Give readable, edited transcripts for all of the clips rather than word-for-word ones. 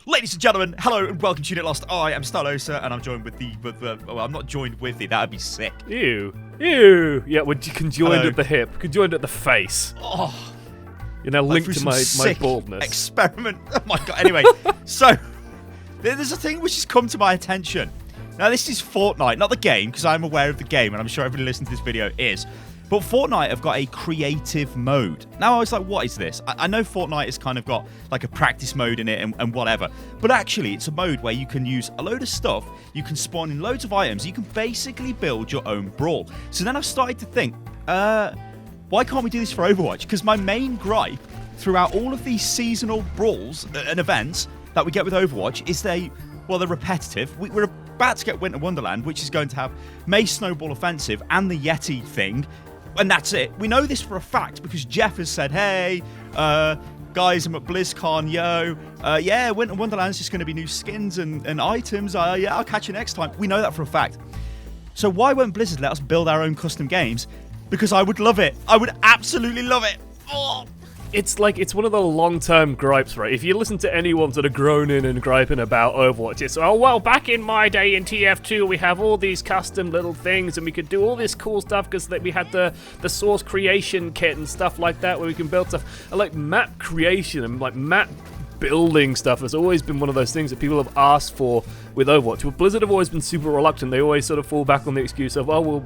Ladies and gentlemen, hello and welcome to Unit Lost. I am Stylosa and I'm joined with well, I'm not joined with the, that would be sick. Ew. Yeah, we're conjoined at the hip, conjoined at the face. Oh. You're now linked to my baldness. Experiment. Oh my god. Anyway, so there's a thing which has come to my attention. Now this is Fortnite, not the game, because I'm aware of the game and I'm sure everybody listening to this video is. But Fortnite have got a creative mode. Now I was like, what is this? I know Fortnite has kind of got like a practice mode in it and whatever. But actually, it's a mode where you can use a load of stuff. You can spawn in loads of items. You can basically build your own brawl. So then I've started to think, why can't we do this for Overwatch? Because my main gripe throughout all of these seasonal brawls and events that we get with Overwatch is they're repetitive. We're about to get Winter Wonderland, which is going to have May Snowball Offensive and the Yeti thing. And that's it. We know this for a fact because Jeff has said, hey, guys, I'm at BlizzCon, yo. Yeah, Winter Wonderland's just going to be new skins and items. Yeah, I'll catch you next time. We know that for a fact. So why won't Blizzard let us build our own custom games? Because I would love it. I would absolutely love it. Oh. It's one of the long-term gripes, right? If you listen to anyone sort of groaning and griping about Overwatch, it's, oh, well, back in my day in TF2, we have all these custom little things, and we could do all this cool stuff because we had the source creation kit and stuff like that, where we can build stuff. And, like, map creation and, like, map building stuff has always been one of those things that people have asked for with Overwatch. Well, Blizzard have always been super reluctant. They always sort of fall back on the excuse of, oh, well,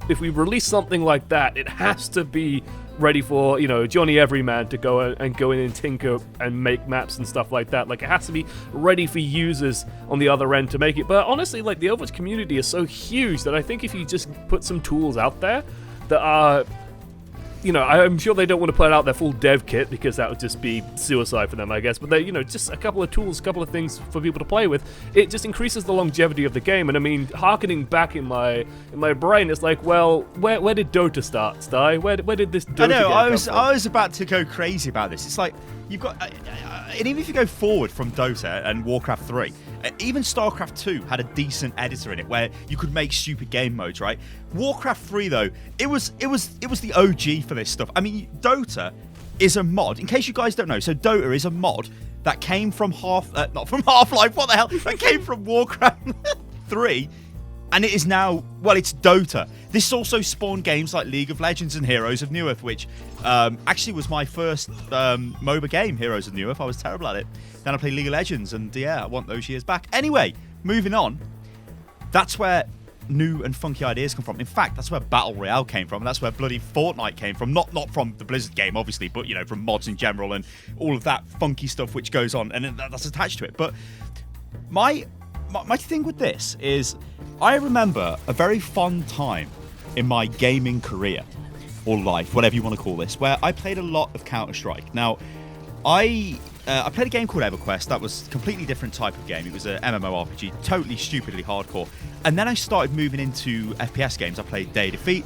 if we release something like that, it has to be ready for, you know, Johnny Everyman to go in and tinker and make maps and stuff like that. Like, it has to be ready for users on the other end to make it. But honestly, like, the Overwatch community is so huge that I think if you just put some tools out there that are, you know, I'm sure they don't want to put out their full dev kit because that would just be suicide for them, I guess. But they, you know, just a couple of tools, a couple of things for people to play with. It just increases the longevity of the game. And I mean, harkening back in my brain, it's like, well, where did Dota start, Sty? Where did this Dota? I was about to go crazy about this. It's like you've got, and even if you go forward from Dota and Warcraft 3. Even StarCraft 2 had a decent editor in it where you could make stupid game modes, right? Warcraft 3 though, it was the OG for this stuff. I mean, Dota is a mod. In case you guys don't know, so Dota is a mod that came from not from Half-Life. What the hell? That came from Warcraft 3. And it is now, well, it's Dota. This also spawned games like League of Legends and Heroes of Newerth, which actually was my first MOBA game, Heroes of Newerth. I was terrible at it. Then I played League of Legends, and yeah, I want those years back. Anyway, moving on. That's where new and funky ideas come from. In fact, that's where Battle Royale came from, and that's where bloody Fortnite came from. Not from the Blizzard game, obviously, but, you know, from mods in general and all of that funky stuff which goes on, and that's attached to it. But my thing with this is I remember a very fun time in my gaming career or life, whatever you want to call this, where I played a lot of Counter-Strike. Now, I played a game called EverQuest. That was a completely different type of game. It was an MMORPG, totally stupidly hardcore. And then I started moving into FPS games. I played Day of Defeat.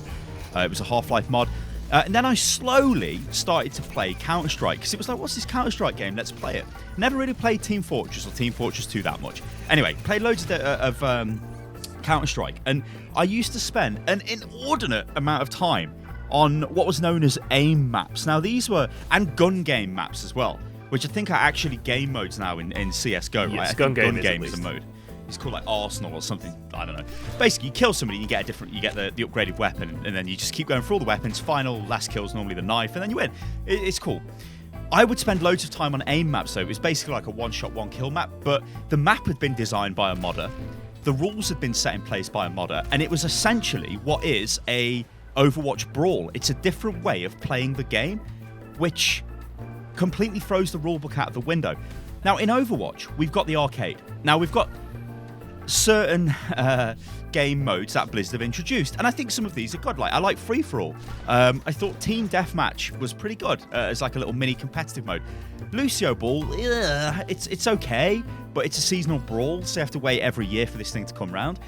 It was a Half-Life mod. And then I slowly started to play Counter-Strike because it was like, what's this Counter-Strike game? Let's play it. Never really played Team Fortress or Team Fortress 2 that much. Anyway, played loads of Counter-Strike. And I used to spend an inordinate amount of time on what was known as aim maps. Now, these were, and gun game maps as well, which I think are actually game modes now in CSGO, yes, right? Gun game is a mode. It's called like Arsenal or something. I don't know. Basically, you kill somebody, you get the upgraded weapon, and then you just keep going through all the weapons. Last kill is normally the knife, and then you win. It's cool. I would spend loads of time on aim maps, though. It was basically like a one-shot, one-kill map, but the map had been designed by a modder. The rules had been set in place by a modder, and it was essentially what is a Overwatch Brawl. It's a different way of playing the game, which completely throws the rulebook out of the window. Now, in Overwatch, we've got the arcade. Now, we've got certain game modes that Blizzard have introduced, and I think some of these are good. Like, I like Free For All. I thought Team Deathmatch was pretty good as like a little mini competitive mode. Lucio Ball, it's okay, but it's a seasonal brawl, so you have to wait every year for this thing to come around.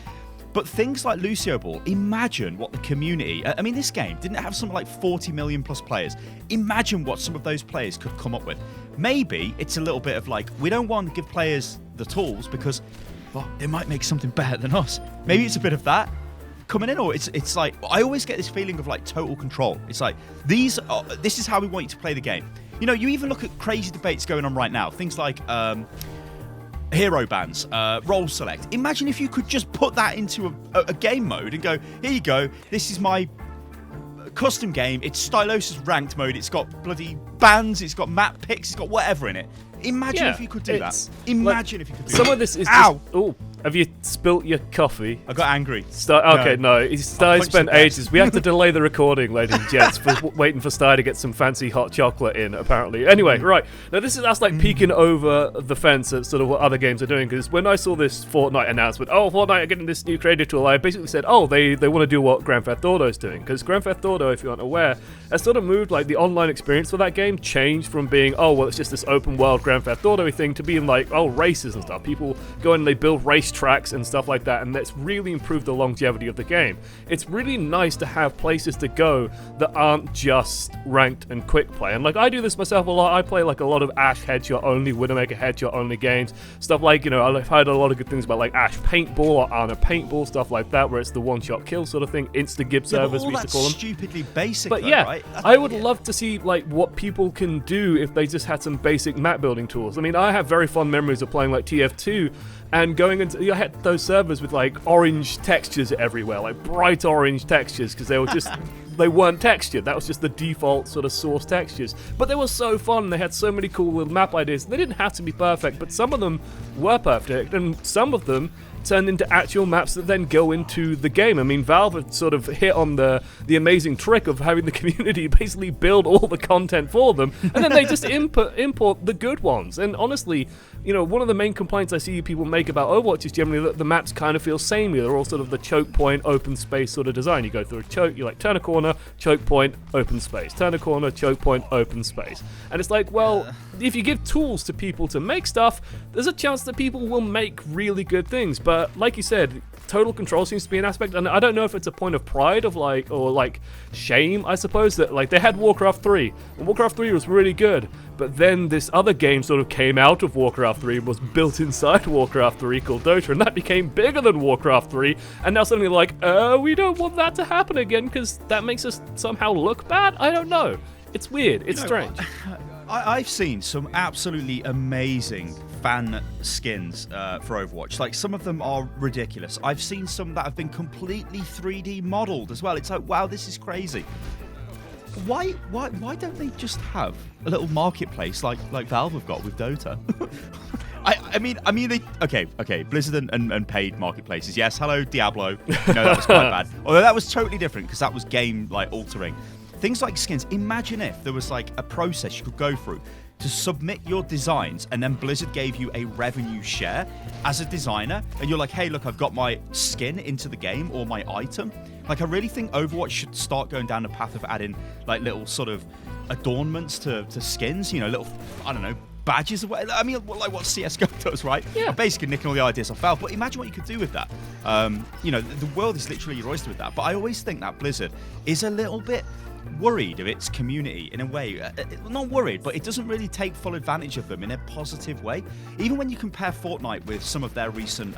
But things like Lucio Ball, imagine what the community... I mean, this game didn't have something like 40 million plus players. Imagine what some of those players could come up with. Maybe it's a little bit of like, we don't want to give players the tools because, well, they might make something better than us. Maybe it's a bit of that coming in, or it's like, I always get this feeling of like total control. It's like, this is how we want you to play the game. You know, you even look at crazy debates going on right now. Things like... hero bands, role select. Imagine if you could just put that into a game mode and go, here you go, this is my custom game. It's Stylosa's ranked mode. It's got bloody bands. It's got map picks. It's got whatever in it. Imagine if you could do that. Imagine if you could do that. Some of this is Ow! just... Oh, have you spilt your coffee? I got angry. No. Sty spent ages. We have to delay the recording, ladies and gents, for waiting for Sty to get some fancy hot chocolate in, apparently. Anyway, right. Now, this is us, like, peeking over the fence at sort of what other games are doing, because when I saw this Fortnite announcement, Fortnite are getting this new creative tool, I basically said, they want to do what Grand Theft Auto is doing, because Grand Theft Auto, if you aren't aware, has sort of moved, like, the online experience for that game changed from being, it's just this open world Grand Theft Auto thing to being like, races and stuff. People go and they build race tracks and stuff like that, and that's really improved the longevity of the game. It's really nice to have places to go that aren't just ranked and quick play. And like, I do this myself a lot. I play like a lot of Ash headshot only, Widowmaker headshot only games. Stuff like, I've heard a lot of good things about like Ash paintball or Ana paintball, stuff like that, where it's the one-shot kill sort of thing, insta-gib servers we used to call them. Stupidly basic, but though, yeah, right? I would love to see like what people can do if they just had some basic map building tools. I mean, I have very fond memories of playing like TF2 and going into, I had those servers with like orange textures everywhere, like bright orange textures, because they were just they weren't textured. That was just the default sort of source textures. But they were so fun. They had so many cool little map ideas. They didn't have to be perfect, but some of them were perfect, and some of them turned into actual maps that then go into the game. I mean, Valve had sort of hit on the amazing trick of having the community basically build all the content for them, and then they just import the good ones. And honestly, one of the main complaints I see people make about Overwatch is generally that the maps kind of feel samey. They're all sort of the choke point, open space sort of design. You go through a choke, you like turn a corner, choke point, open space. Turn a corner, choke point, open space. And it's like, well, if you give tools to people to make stuff, there's a chance that people will make really good things. But like you said, total control seems to be an aspect, and I don't know if it's a point of pride of or shame, I suppose, that like they had Warcraft 3, and Warcraft 3 was really good, but then this other game sort of came out of Warcraft 3 and was built inside Warcraft 3 called Dota, and that became bigger than Warcraft 3, and now suddenly like, we don't want that to happen again because that makes us somehow look bad? I don't know. It's weird. It's strange. I've seen some absolutely amazing fan skins for Overwatch. Like, some of them are ridiculous. I've seen some that have been completely 3D modeled as well. It's like, wow, this is crazy. Why don't they just have a little marketplace like Valve have got with Dota? I mean, they okay. Blizzard and paid marketplaces. Yes, hello Diablo. That was quite bad. Although that was totally different because that was game altering. Things like skins. Imagine if there was like a process you could go through to submit your designs, and then Blizzard gave you a revenue share as a designer, and you're like, hey, look, I've got my skin into the game or my item. Like, I really think Overwatch should start going down the path of adding like little sort of adornments to skins. Little, I don't know, badges or whatever. I mean, like what CS:GO does, right? Yeah. I'm basically nicking all the ideas off Valve, but imagine what you could do with that. The world is literally your oyster with that. But I always think that Blizzard is a little bit worried of its community in a way. Not worried, but it doesn't really take full advantage of them in a positive way. Even when you compare Fortnite with some of their recent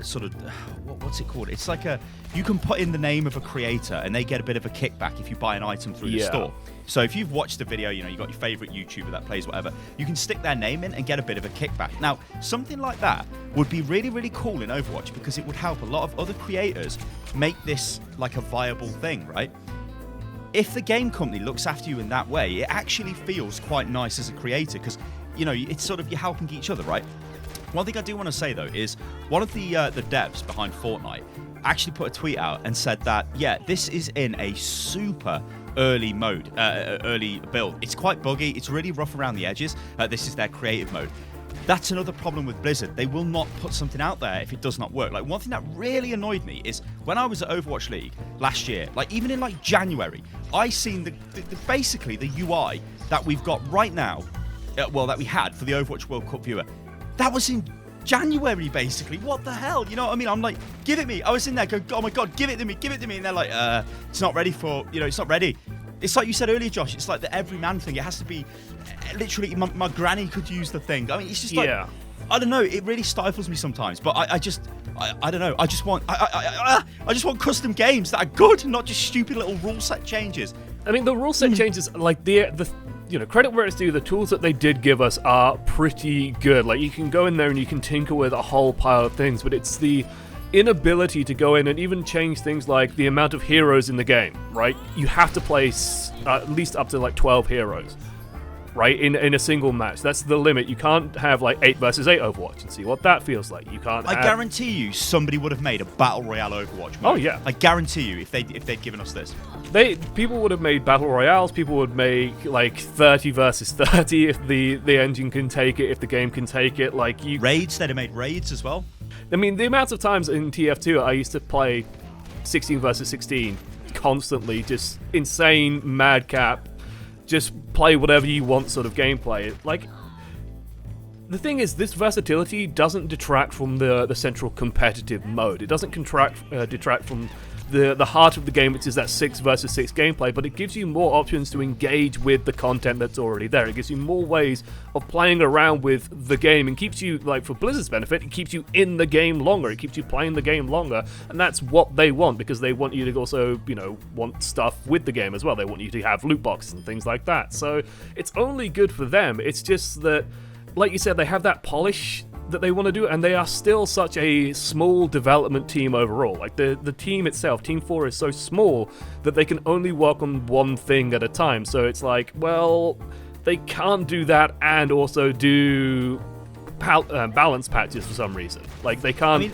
sort of, what's it called? It's like you can put in the name of a creator and they get a bit of a kickback if you buy an item through the store. So if you've watched the video, you got your favorite YouTuber that plays whatever, you can stick their name in and get a bit of a kickback. Now, something like that would be really, really cool in Overwatch because it would help a lot of other creators make this like a viable thing, right? If the game company looks after you in that way, it actually feels quite nice as a creator because, it's sort of you're helping each other, right? One thing I do want to say, though, is one of the devs behind Fortnite actually put a tweet out and said that, this is in a super early mode, early build. It's quite buggy. It's really rough around the edges. This is their creative mode. That's another problem with Blizzard. They will not put something out there if it does not work. Like, one thing that really annoyed me is when I was at Overwatch League last year, like even in like January, I seen basically the UI that we've got right now, that we had for the Overwatch World Cup viewer. That was in January, basically. What the hell? You know what I mean? I'm like, give it me. I was in there going, oh my God, give it to me. And they're like, it's not ready for, it's not ready. It's like you said earlier, Josh. It's like the everyman thing. It has to be, literally, my granny could use the thing. I mean, it's just like, I don't know. It really stifles me sometimes. But I don't know. I just want custom games that are good, not just stupid little rule set changes. I mean, the rule set changes, like the credit where it's due, the tools that they did give us are pretty good. Like, you can go in there and you can tinker with a whole pile of things, but it's the inability to go in and even change things like the amount of heroes in the game, right? You have to play at least up to like 12 heroes, right, in a single match. That's the limit. You can't have like 8 versus 8 Overwatch and see what that feels like. You can't. I guarantee you, somebody would have made a Battle Royale Overwatch mode. Oh yeah. I guarantee you, if they'd given us this. People would have made Battle Royales, people would make like 30 versus 30 if the engine can take it, if the game can take it. Raids, they'd have made raids as well. I mean, the amount of times in TF2 I used to play 16 versus 16 constantly, just insane, madcap, just play whatever you want sort of gameplay. Like, the thing is, this versatility doesn't detract from the central competitive mode. It doesn't detract from the heart of the game, which is that 6 versus 6 gameplay, but it gives you more options to engage with the content that's already there. It gives you more ways of playing around with the game, and keeps you, like, for Blizzard's benefit, it keeps you in the game longer. It keeps you playing the game longer, and that's what they want, because they want you to also, want stuff with the game as well. They want you to have loot boxes and things like that. So it's only good for them. It's just that, like you said, they have that polish that they want to do, and they are still such a small development team overall. Like, the team itself, Team 4, is so small that they can only work on one thing at a time. So it's like, well, they can't do that and also do balance patches for some reason. Like, they can't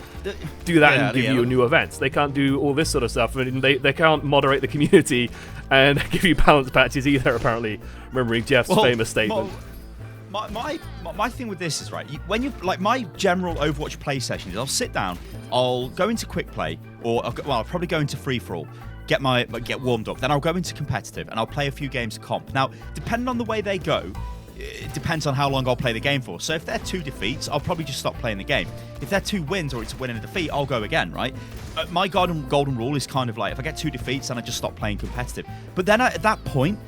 do that and give you new events. They can't do all this sort of stuff. I mean, they can't moderate the community and give you balance patches either, apparently, remembering Jeff's famous statement. My thing with this is, right, when you, like, my general Overwatch play session is I'll sit down, I'll go into quick play, or I'll probably go into free for all, get warmed up, then I'll go into competitive and I'll play a few games of comp. Now, depending on the way they go, it depends on how long I'll play the game for. So if they're 2 defeats, I'll probably just stop playing the game. If they're 2 wins or it's a win and a defeat, I'll go again, right? My golden rule is kind of like, if I get 2 defeats, then I just stop playing competitive. But then at that point,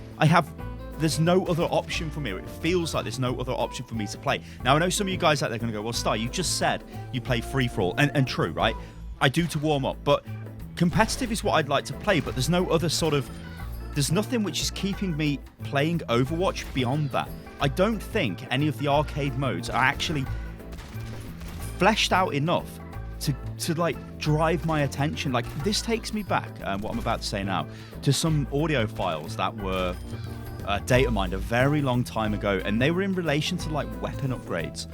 there's no other option for me. It feels like there's no other option for me to play. Now, I know some of you guys out there are going to go, well, Star, you just said you play free-for-all. And true, right? I do to warm up. But competitive is what I'd like to play, but there's no other there's nothing which is keeping me playing Overwatch beyond that. I don't think any of the arcade modes are actually fleshed out enough to like drive my attention. Like, this takes me back, what I'm about to say now, to some audio files that were data mined a very long time ago, and they were in relation to like weapon upgrades.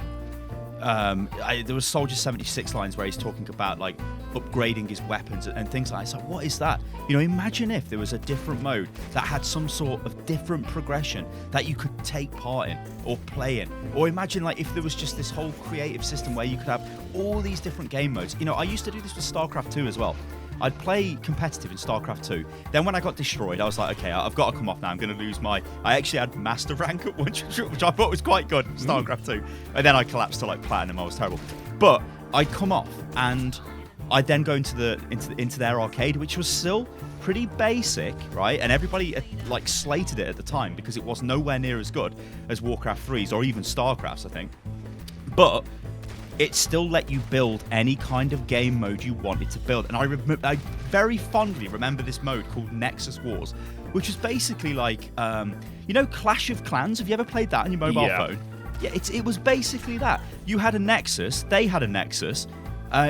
There was Soldier 76 lines where he's talking about like upgrading his weapons and things like that. It's like, what is that? Imagine if there was a different mode that had some sort of different progression that you could take part in or play in. Or imagine like if there was just this whole creative system where you could have all these different game modes. I used to do this with StarCraft 2 as well. I'd play competitive in StarCraft 2. Then when I got destroyed, I was like, okay, I've got to come off now. I'm going to lose I actually had Master rank at once, which I thought was quite good in StarCraft 2. And then I collapsed to like Platinum. I was terrible. But I'd come off and I'd then go into their arcade, which was still pretty basic, right? And everybody like slated it at the time because it was nowhere near as good as Warcraft 3's or even StarCraft's, I think. But it still let you build any kind of game mode you wanted to build. And I very fondly remember this mode called Nexus Wars, which is basically like, Clash of Clans. Have you ever played that on your mobile phone? Yeah, it was basically that. You had a Nexus, they had a Nexus.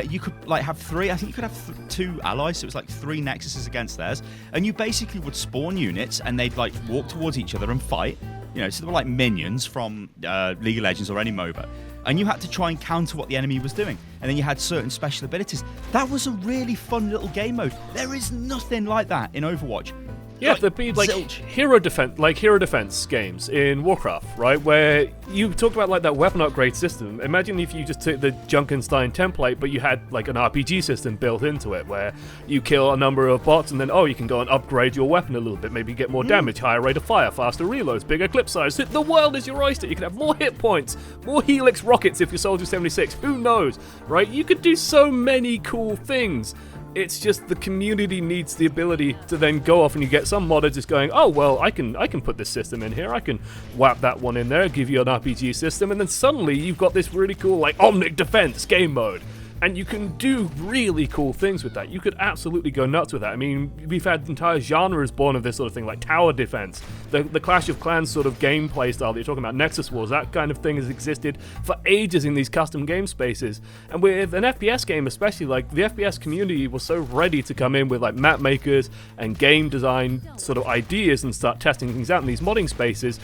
You could like have 3, I think you could have 2 allies, so it was like 3 Nexuses against theirs. And you basically would spawn units and they'd like walk towards each other and fight. So they were like minions from League of Legends or any MOBA. And you had to try and counter what the enemy was doing. And then you had certain special abilities. That was a really fun little game mode. There is nothing like that in Overwatch. Yeah, there'd be like hero defense games in Warcraft, right? Where you talked about like that weapon upgrade system. Imagine if you just took the Junkenstein template, but you had like an RPG system built into it, where you kill a number of bots, and then you can go and upgrade your weapon a little bit, maybe get more damage, higher rate of fire, faster reloads, bigger clip size. The world is your oyster. You can have more hit points, more Helix rockets if you're Soldier 76. Who knows, right? You could do so many cool things. It's just the community needs the ability to then go off, and you get some modders just going, oh, well, I can put this system in here, I can whap that one in there, give you an RPG system, and then suddenly you've got this really cool, like, Omnic Defense game mode And you can do really cool things with that. You could absolutely go nuts with that. I mean, we've had entire genres born of this sort of thing, like tower defense, the Clash of Clans sort of gameplay style that you're talking about, Nexus Wars, that kind of thing has existed for ages in these custom game spaces. And with an FPS game especially, like the FPS community was so ready to come in with like map makers and game design sort of ideas and start testing things out in these modding spaces.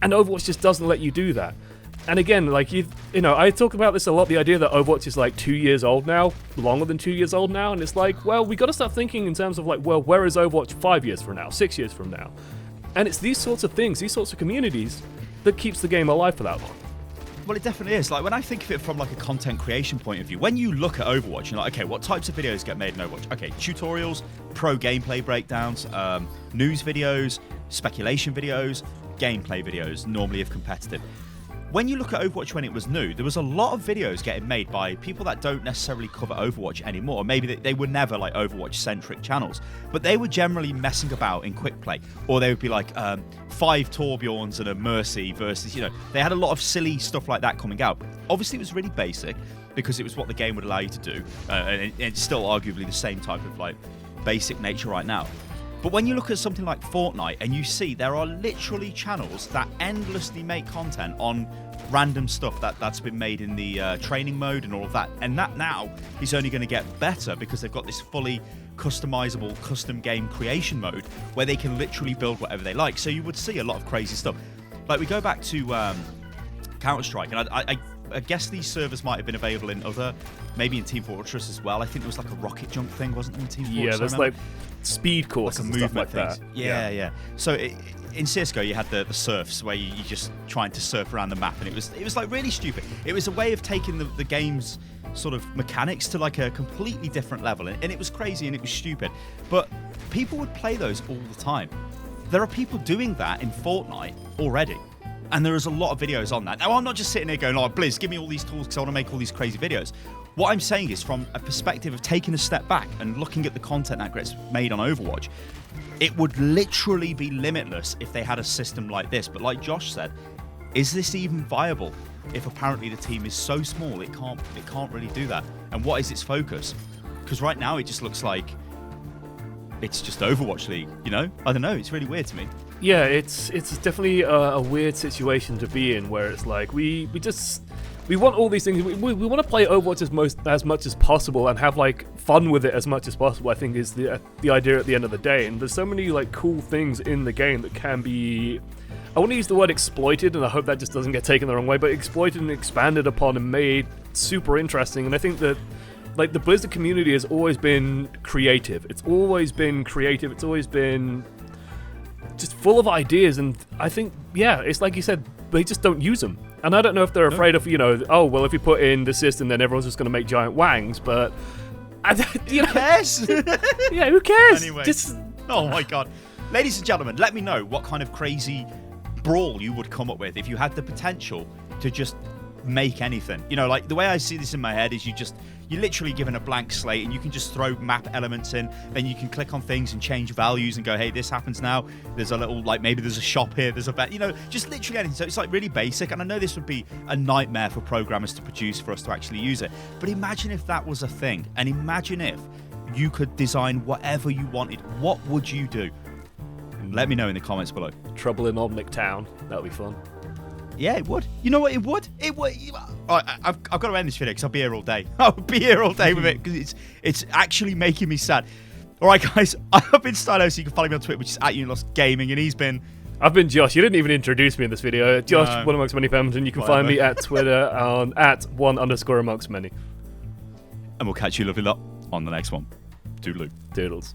And Overwatch just doesn't let you do that. And again, like you know, I talk about this a lot, the idea that Overwatch is like 2 years old now, longer than 2 years old now, and it's like, well, we got to start thinking in terms of like, well, where is Overwatch 5 years from now, 6 years from now? And it's these sorts of things, these sorts of communities that keeps the game alive for that long. Well, it definitely is. Like, when I think of it from like a content creation point of view, when you look at Overwatch, you're like, okay, what types of videos get made in Overwatch? Okay, tutorials, pro gameplay breakdowns, news videos, speculation videos, gameplay videos, normally if competitive. When you look at Overwatch when it was new, there was a lot of videos getting made by people that don't necessarily cover Overwatch anymore. Maybe they were never like Overwatch-centric channels, but they were generally messing about in quick play. Or they would be like 5 Torbjorns and a Mercy versus, you know, they had a lot of silly stuff like that coming out. Obviously, it was really basic because it was what the game would allow you to do. And it's still arguably the same type of like basic nature right now. But when you look at something like Fortnite and you see there are literally channels that endlessly make content on random stuff that's been made in the training mode and all of that, and that now is only going to get better because they've got this fully customizable custom game creation mode where they can literally build whatever they like. So you would see a lot of crazy stuff. Like we go back to Counter-Strike, and I guess these servers might have been available in other, maybe in Team Fortress as well. I think there was like a rocket jump thing, wasn't there, in Team Fortress? Yeah, there's like speed courses like and stuff like that. Yeah. So in CSGO, you had the surfs where you just trying to surf around the map, and it was like really stupid. It was a way of taking the game's sort of mechanics to like a completely different level, and it was crazy and it was stupid. But people would play those all the time. There are people doing that in Fortnite already. And there is a lot of videos on that. Now, I'm not just sitting here going, oh, Blizz, give me all these tools because I want to make all these crazy videos. What I'm saying is from a perspective of taking a step back and looking at the content that gets made on Overwatch, it would literally be limitless if they had a system like this. But like Josh said, is this even viable if apparently the team is so small it can't really do that? And what is its focus? Because right now it just looks like it's just Overwatch League, you know? I don't know, it's really weird to me. Yeah, it's definitely a weird situation to be in where it's like we want all these things. We want to play Overwatch as much as possible and have like fun with it as much as possible. I think is the idea at the end of the day. And there's so many like cool things in the game that can be, I want to use the word exploited, and I hope that just doesn't get taken the wrong way, but exploited and expanded upon and made super interesting. And I think that like the Blizzard community has always been creative. It's always been just full of ideas, and I think, yeah, it's like you said, they just don't use them. And I don't know if they're afraid of, you know, oh, well, if you put in the system, then everyone's just going to make giant wangs, but who cares? Yeah, who cares? Anyway. Oh my god. Ladies and gentlemen, let me know what kind of crazy brawl you would come up with if you had the potential to just make anything. You know, like the way I see this in my head is you're literally given a blank slate and you can just throw map elements in, then you can click on things and change values and go, hey, this happens now. There's a little, like maybe there's a shop here, there's a bet, you know, just literally anything. So it's like really basic, and I know this would be a nightmare for programmers to produce for us to actually use it. But imagine if that was a thing, and imagine if you could design whatever you wanted. What would you do? Let me know in the comments below. Trouble in Omnic Town. That would be fun. Yeah, it would. You know what? It would. It would. All right, I've got to end this video because I'll be here all day. I'll be here all day with it because it's actually making me sad. All right, guys. I've been Stylosa. You can follow me on Twitter, which is @UniLostGaming, and he's been. I've been Josh. You didn't even introduce me in this video. Josh, one amongst many fans, and you can find me at Twitter on @1_amongst many. And we'll catch you, lovely lot, on the next one. Toodaloo. Doodles.